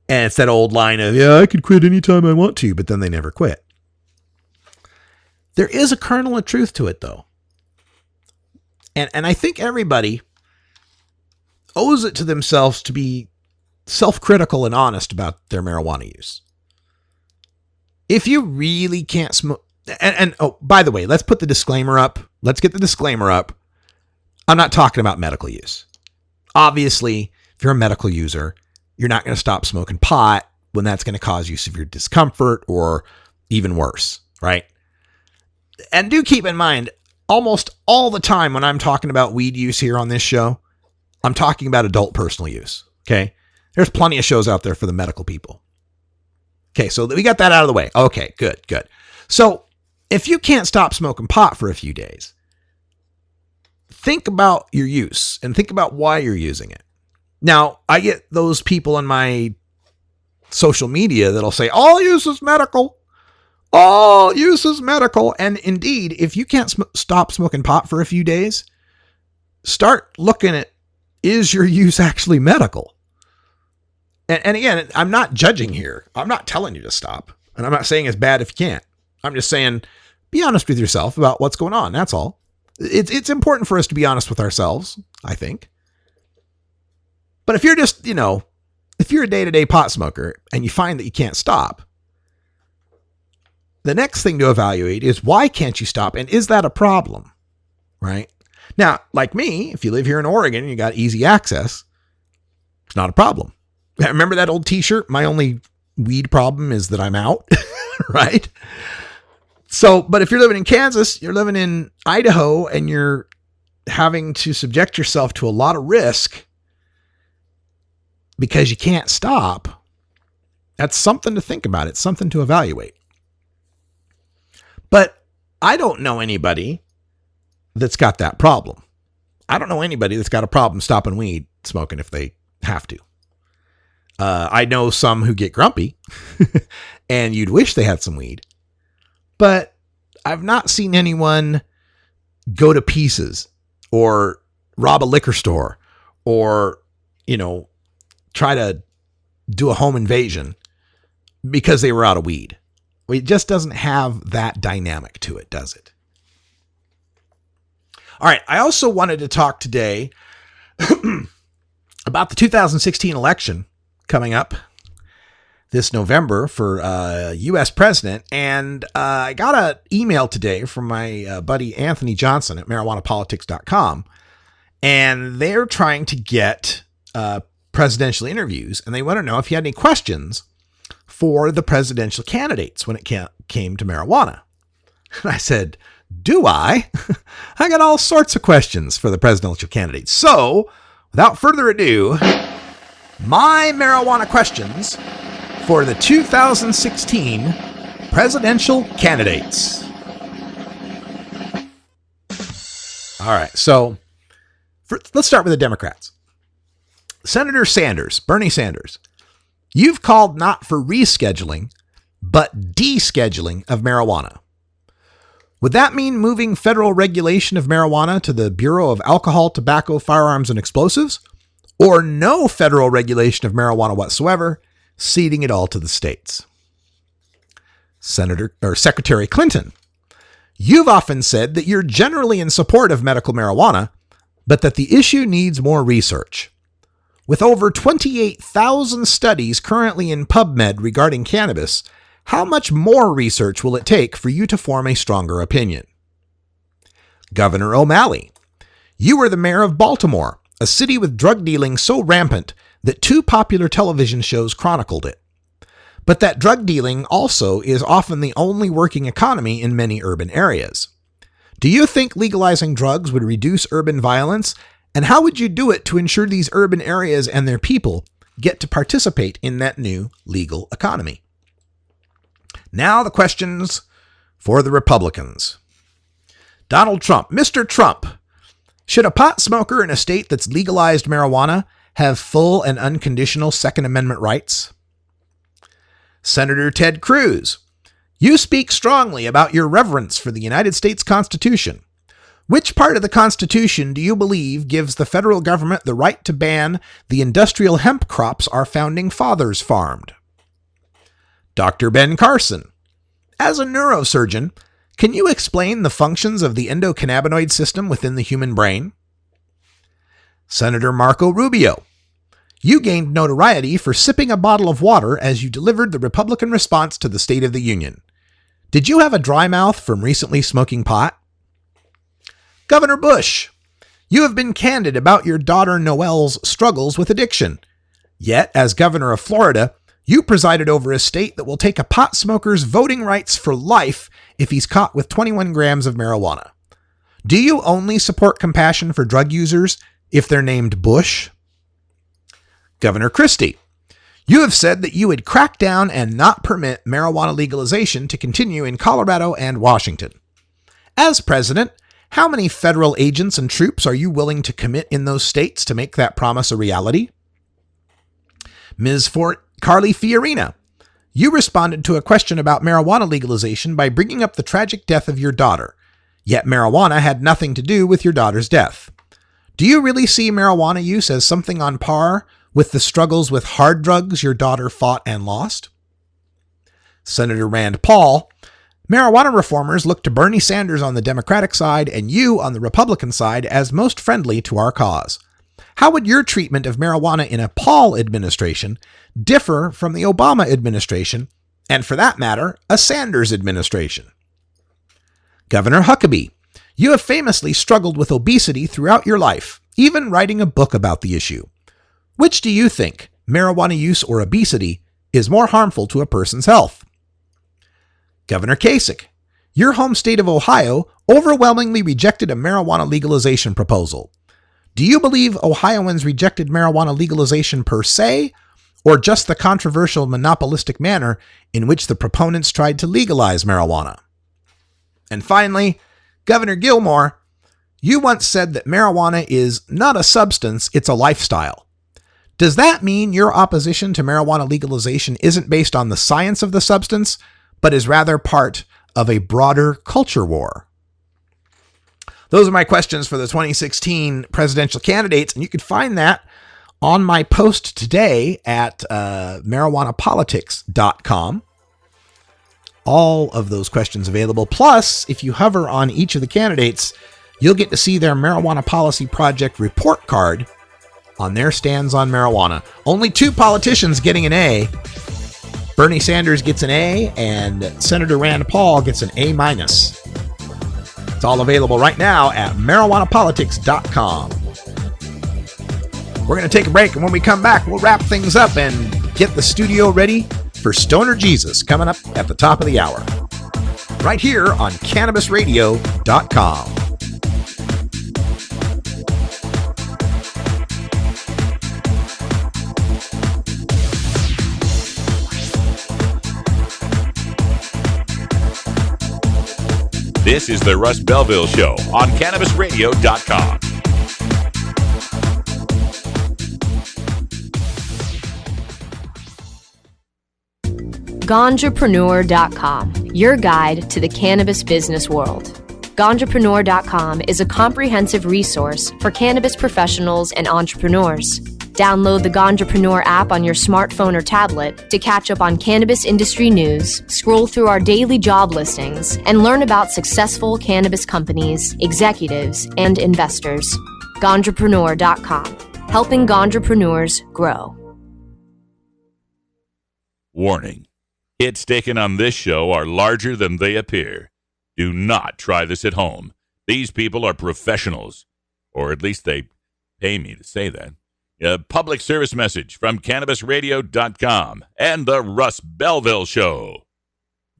And it's that old line of, I could quit anytime I want to, but then they never quit. There is a kernel of truth to it, though. And I think everybody owes it to themselves to be self-critical and honest about their marijuana use. If you really can't smoke, and oh, by the way, let's put the disclaimer up. Let's get the disclaimer up. I'm not talking about medical use. Obviously, if you're a medical user, you're not going to stop smoking pot when that's going to cause you severe discomfort or even worse, right? And do keep in mind, almost all the time when I'm talking about weed use here on this show, I'm talking about adult personal use, okay? There's plenty of shows out there for the medical people. Okay, so we got that out of the way. Okay, good. So if you can't stop smoking pot for a few days, think about your use and think about why you're using it. Now, I get those people on my social media that'll say, all use is medical. All use is medical. And indeed, if you can't stop smoking pot for a few days, start looking at, is your use actually medical? And again, I'm not judging here. I'm not telling you to stop. And I'm not saying it's bad if you can't. I'm just saying, be honest with yourself about what's going on. That's all. It's important for us to be honest with ourselves, I think. But if you're just, if you're a day-to-day pot smoker and you find that you can't stop, the next thing to evaluate is why can't you stop? And is that a problem? Right? Now, like me, if you live here in Oregon and you got easy access, it's not a problem. Remember that old t-shirt? My only weed problem is that I'm out, right? So, but if you're living in Kansas, you're living in Idaho, and you're having to subject yourself to a lot of risk because you can't stop, that's something to think about. It's something to evaluate. But I don't know anybody that's got that problem. I don't know anybody that's got a problem stopping weed smoking if they have to. I know some who get grumpy and you'd wish they had some weed, but I've not seen anyone go to pieces or rob a liquor store or, try to do a home invasion because they were out of weed. It just doesn't have that dynamic to it, does it? All right. I also wanted to talk today about the 2016 election coming up this November for U.S. president. And I got an email today from my buddy Anthony Johnson at marijuanapolitics.com. And they're trying to get presidential interviews. And they want to know if you had any questions for the presidential candidates when it came to marijuana. And I said, do I? I got all sorts of questions for the presidential candidates. So without further ado, my marijuana questions for the 2016 presidential candidates. All right, so let's start with the Democrats. Senator Sanders, Bernie Sanders, you've called not for rescheduling, but descheduling of marijuana. Would that mean moving federal regulation of marijuana to the Bureau of Alcohol, Tobacco, Firearms, and Explosives? Or no federal regulation of marijuana whatsoever, ceding it all to the states? Secretary Clinton, you've often said that you're generally in support of medical marijuana, but that the issue needs more research. With over 28,000 studies currently in PubMed regarding cannabis, how much more research will it take for you to form a stronger opinion? Governor O'Malley, you were the mayor of Baltimore, a city with drug dealing so rampant that 2 popular television shows chronicled it. But that drug dealing also is often the only working economy in many urban areas. Do you think legalizing drugs would reduce urban violence? And how would you do it to ensure these urban areas and their people get to participate in that new legal economy? Now the questions for the Republicans. Donald Trump. Mr. Trump, should a pot smoker in a state that's legalized marijuana have full and unconditional Second Amendment rights? Senator Ted Cruz, you speak strongly about your reverence for the United States Constitution. Which part of the Constitution do you believe gives the federal government the right to ban the industrial hemp crops our founding fathers farmed? Dr. Ben Carson, as a neurosurgeon, can you explain the functions of the endocannabinoid system within the human brain? Senator Marco Rubio, you gained notoriety for sipping a bottle of water as you delivered the Republican response to the State of the Union. Did you have a dry mouth from recently smoking pot? Governor Bush, you have been candid about your daughter Noelle's struggles with addiction. Yet, as governor of Florida, you presided over a state that will take a pot smoker's voting rights for life if he's caught with 21 grams of marijuana. Do you only support compassion for drug users if they're named Bush? Governor Christie, you have said that you would crack down and not permit marijuana legalization to continue in Colorado and Washington. As president, how many federal agents and troops are you willing to commit in those states to make that promise a reality? Ms. Carly Fiorina, you responded to a question about marijuana legalization by bringing up the tragic death of your daughter, yet marijuana had nothing to do with your daughter's death. Do you really see marijuana use as something on par with the struggles with hard drugs your daughter fought and lost? Senator Rand Paul, marijuana reformers look to Bernie Sanders on the Democratic side and you on the Republican side as most friendly to our cause. How would your treatment of marijuana in a Paul administration differ from the Obama administration, and for that matter, a Sanders administration? Governor Huckabee, you have famously struggled with obesity throughout your life, even writing a book about the issue. Which do you think, marijuana use or obesity, is more harmful to a person's health? Governor Kasich, your home state of Ohio overwhelmingly rejected a marijuana legalization proposal. Do you believe Ohioans rejected marijuana legalization per se, or just the controversial monopolistic manner in which the proponents tried to legalize marijuana? And finally, Governor Gilmore, you once said that marijuana is not a substance, it's a lifestyle. Does that mean your opposition to marijuana legalization isn't based on the science of the substance, but is rather part of a broader culture war? Those are my questions for the 2016 presidential candidates, and you can find that on my post today at marijuanapolitics.com. All of those questions available. Plus, if you hover on each of the candidates, you'll get to see their Marijuana Policy Project report card on their stands on marijuana. Only 2 politicians getting an A. Bernie Sanders gets an A, and Senator Rand Paul gets an A-. It's all available right now at marijuanapolitics.com. We're going to take a break, and when we come back, we'll wrap things up and get the studio ready for Stoner Jesus coming up at the top of the hour. Right here on CannabisRadio.com. This is the Russ Belville Show on CannabisRadio.com. Ganjapreneur.com, your guide to the cannabis business world. Ganjapreneur.com is a comprehensive resource for cannabis professionals and entrepreneurs. Download the Ganjapreneur app on your smartphone or tablet to catch up on cannabis industry news, scroll through our daily job listings, and learn about successful cannabis companies, executives, and investors. Ganjapreneur.com, helping Ganjapreneurs grow. Warning. Hits taken on this show are larger than they appear. Do not try this at home. These people are professionals, or at least they pay me to say that. A public service message from CannabisRadio.com and the Russ Belville Show.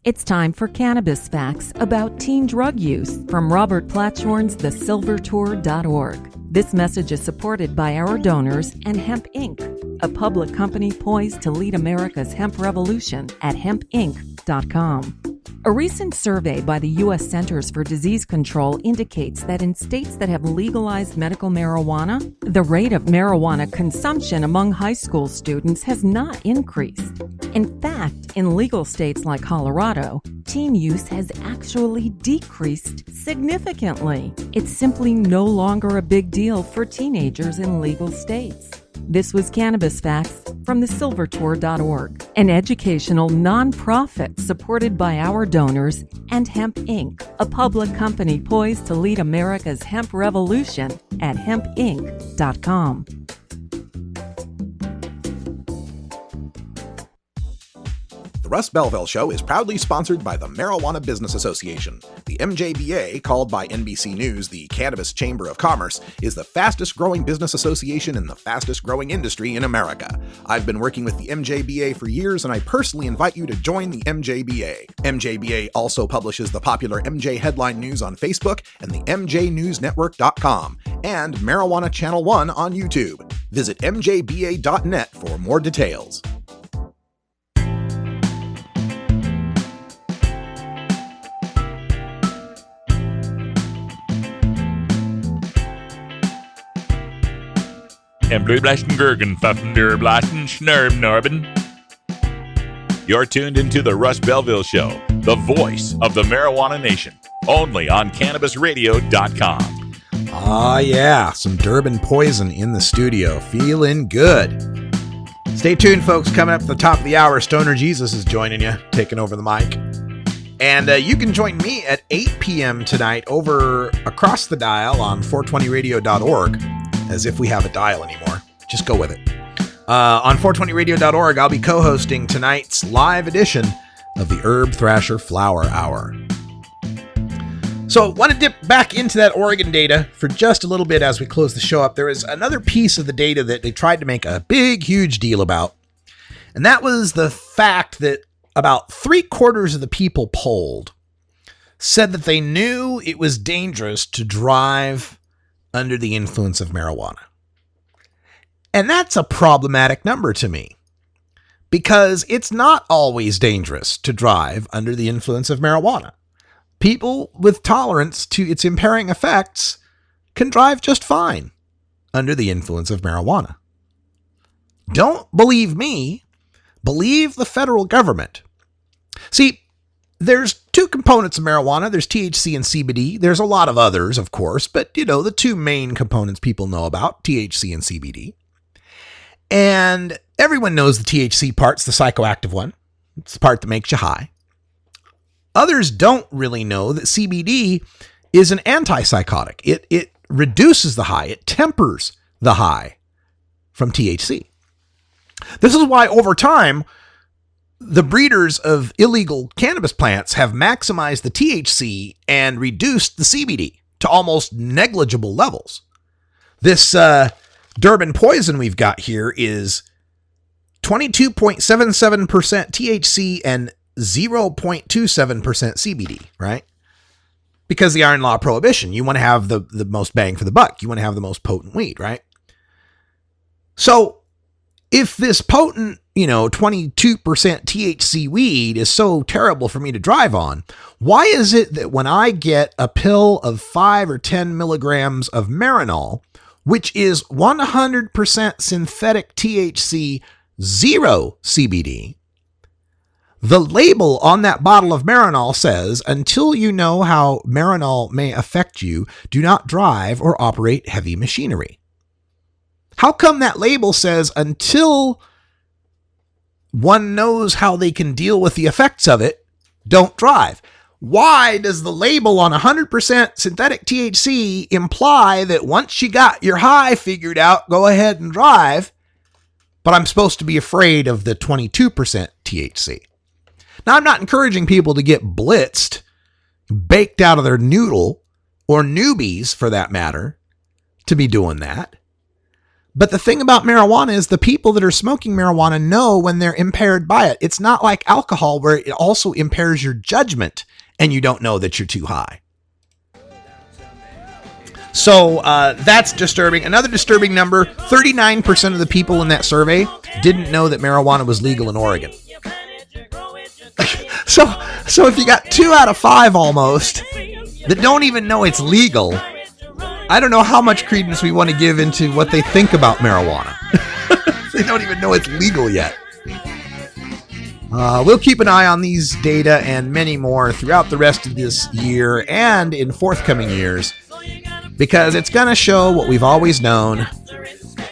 It's time for Cannabis Facts about teen drug use from Robert Platshorn's thesilvertour.org. This message is supported by our donors and Hemp Inc., a public company poised to lead America's hemp revolution at hempinc.com. A recent survey by the U.S. Centers for Disease Control indicates that in states that have legalized medical marijuana, the rate of marijuana consumption among high school students has not increased. In fact, in legal states like Colorado, teen use has actually decreased significantly. It's simply no longer a big deal for teenagers in legal states. This was Cannabis Facts from thesilvertour.org, an educational nonprofit supported by our donors and Hemp Inc., a public company poised to lead America's hemp revolution at hempinc.com. The Russ Belville Show is proudly sponsored by the Marijuana Business Association. The MJBA, called by NBC News the Cannabis Chamber of Commerce, is the fastest growing business association in the fastest growing industry in America. I've been working with the MJBA for years, and I personally invite you to join the MJBA. MJBA also publishes the popular MJ Headline News on Facebook and the MJNewsNetwork.com and Marijuana Channel 1 on YouTube. Visit mjba.net for more details. And blue blasten Gergen, Pfaffen der Blasten, Schnurm Norben. You're tuned into the Russ Belville Show, the voice of the marijuana nation, only on CannabisRadio.com. Ah, yeah, some Durban poison in the studio. Feeling good. Stay tuned, folks. Coming up at the top of the hour, Stoner Jesus is joining you, taking over the mic. And you can join me at 8 p.m. tonight over across the dial on 420radio.org. As if we have a dial anymore. Just go with it. On 420radio.org, I'll be co-hosting tonight's live edition of the Herb Thrasher Flower Hour. So, want to dip back into that Oregon data for just a little bit as we close the show up. There is another piece of the data that they tried to make a big, huge deal about. And that was the fact that about 3/4 of the people polled said that they knew it was dangerous to drive under the influence of marijuana. And that's a problematic number to me, because it's not always dangerous to drive under the influence of marijuana. People with tolerance to its impairing effects can drive just fine under the influence of marijuana. Don't believe me. Believe the federal government. See, there's two components of marijuana. There's THC and CBD. There's a lot of others, of course, but the two main components people know about, THC and CBD. And everyone knows the THC part's the psychoactive one. It's the part that makes you high. Others don't really know that CBD is an antipsychotic. It reduces the high. It tempers the high from THC. This is why over time, the breeders of illegal cannabis plants have maximized the THC and reduced the CBD to almost negligible levels. This Durban poison we've got here is 22.77% THC and 0.27% CBD, right? Because the iron law prohibition, you want to have the most bang for the buck. You want to have the most potent weed, right? So if this potent, 22% THC weed is so terrible for me to drive on, why is it that when I get a pill of 5 or 10 milligrams of Marinol, which is 100% synthetic THC, 0 CBD, the label on that bottle of Marinol says, until you know how Marinol may affect you, do not drive or operate heavy machinery? How come that label says until one knows how they can deal with the effects of it, don't drive? Why does the label on 100% synthetic THC imply that once you got your high figured out, go ahead and drive, but I'm supposed to be afraid of the 22% THC? Now, I'm not encouraging people to get blitzed, baked out of their noodle, or newbies for that matter, to be doing that. But the thing about marijuana is the people that are smoking marijuana know when they're impaired by it. It's not like alcohol where it also impairs your judgment and you don't know that you're too high. So that's disturbing. Another disturbing number, 39% of the people in that survey didn't know that marijuana was legal in Oregon. So if you got 2 out of 5 almost that don't even know it's legal, I don't know how much credence we want to give into what they think about marijuana. They don't even know it's legal yet. We'll keep an eye on these data and many more throughout the rest of this year and in forthcoming years, because it's going to show what we've always known.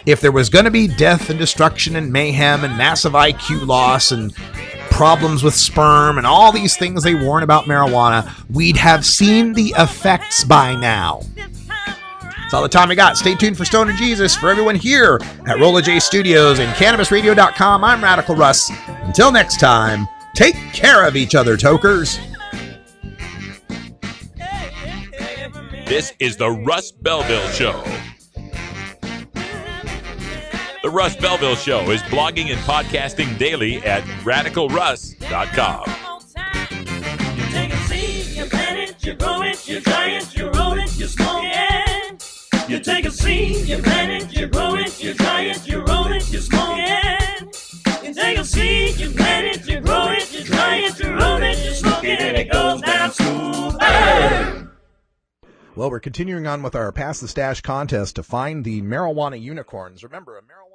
If there was going to be death and destruction and mayhem and massive IQ loss and problems with sperm and all these things they warn about marijuana, we'd have seen the effects by now. That's all the time we got. Stay tuned for Stoner Jesus. For everyone here at Rolla J Studios and CannabisRadio.com, I'm Radical Russ. Until next time, take care of each other, tokers. This is the Russ Belville Show. The Russ Belville Show is blogging and podcasting daily at RadicalRuss.com. You take a seed, you plant it, you grow it, you dry it, you roll it, you smoke it. You take a seed, you plant it, you grow it, you dry it, you roll it, you smoke it. You take a seed, you plant it, you grow it, you dry it, you roll it, you smoke it, and it goes down smooth. Well, we're continuing on with our Pass the Stash contest to find the marijuana unicorns. Remember, a marijuana